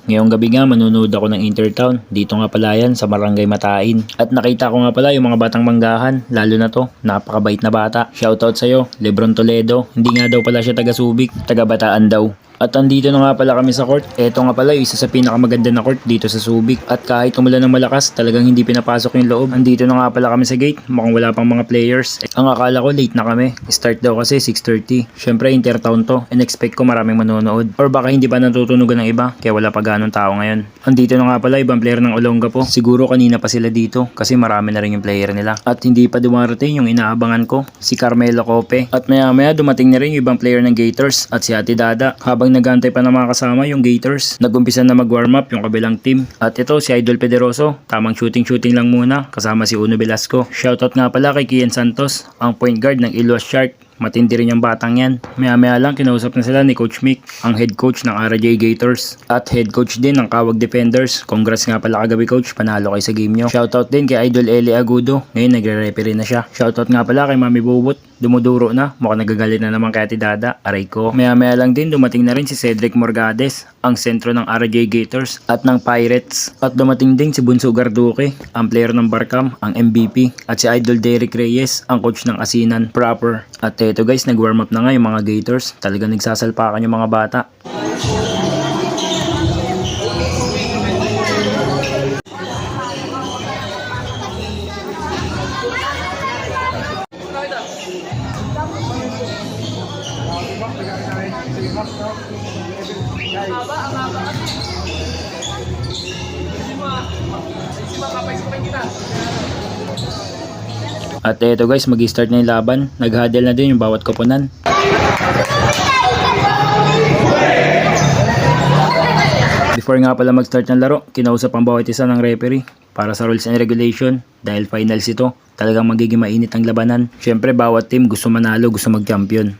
Ngayong gabi nga manunood ako ng Intertown. Dito nga pala yan sa Barangay Matain. At nakita ko nga pala yung mga batang manggahan. Lalo na to, napakabait na bata. Shoutout sa'yo, Lebron Toledo. Hindi nga daw pala siya taga Subic, taga Bataan daw. At andito na nga pala kami sa court. Eto nga pala yung isa sa pinakamaganda na court dito sa Subic. At kahit umulan ng malakas, talagang hindi pinapasok yung loob. Andito na nga pala kami sa gate. Mukhang wala pang mga players. Ang akala ko late na kami. Start daw kasi 6:30. Syempre Intertown to. And expect ko maraming manonood. Or baka hindi pa natutunugan ng iba. Kaya wala pa ganong tao ngayon. Andito na nga pala ibang player ng Olongapo. Siguro kanina pa sila dito. Kasi marami na rin yung player nila. At hindi pa dumarating yung inaabangan ko. Si Carmelo Cope. At maya maya dumating na rin yung ibang player ng Gators. At si Ate Dada. Habang nagantay pa ng mga kasama yung Gators, nagumpisa na mag-warm up yung kabilang team. At ito si Idol Pederoso, tamang shooting lang muna kasama si Uno Velasco. Shoutout nga pala kay Kian Santos, ang point guard ng Iloas Shark. Matindi rin yung batang yan. Maya lang kinausap na sila ni Coach Mick, ang head coach ng RJ Gators at head coach din ng Kawag Defenders. Congrats nga pala kagabi coach, panalo kayo sa game nyo. Shoutout din kay Idol Eli Agudo, ngayon nagre-referee na siya. Shoutout nga pala kay Mami Bubut, dumuduro na, mukhang nagagalit na naman kay Ate Dada, aray ko. Maya lang din dumating na rin si Cedric Morgades, ang sentro ng RJ Gators at ng Pirates. At dumating din si Bunso Garduque, ang player ng Barcam, ang MVP. At si Idol Derek Reyes, ang coach ng Asinan proper. At eto guys, nag-warm up na nga yung mga Gators. Talagang nagsasalpakan yung mga bata. At eto guys, mag-start na yung laban. Nag-huddle na din yung bawat koponan. Before nga pala mag-start ng laro, kinausap ang bawat isa ng referee para sa rules and regulation. Dahil finals ito, talagang magiging mainit ang labanan. Syempre bawat team gusto manalo, gusto mag-champion.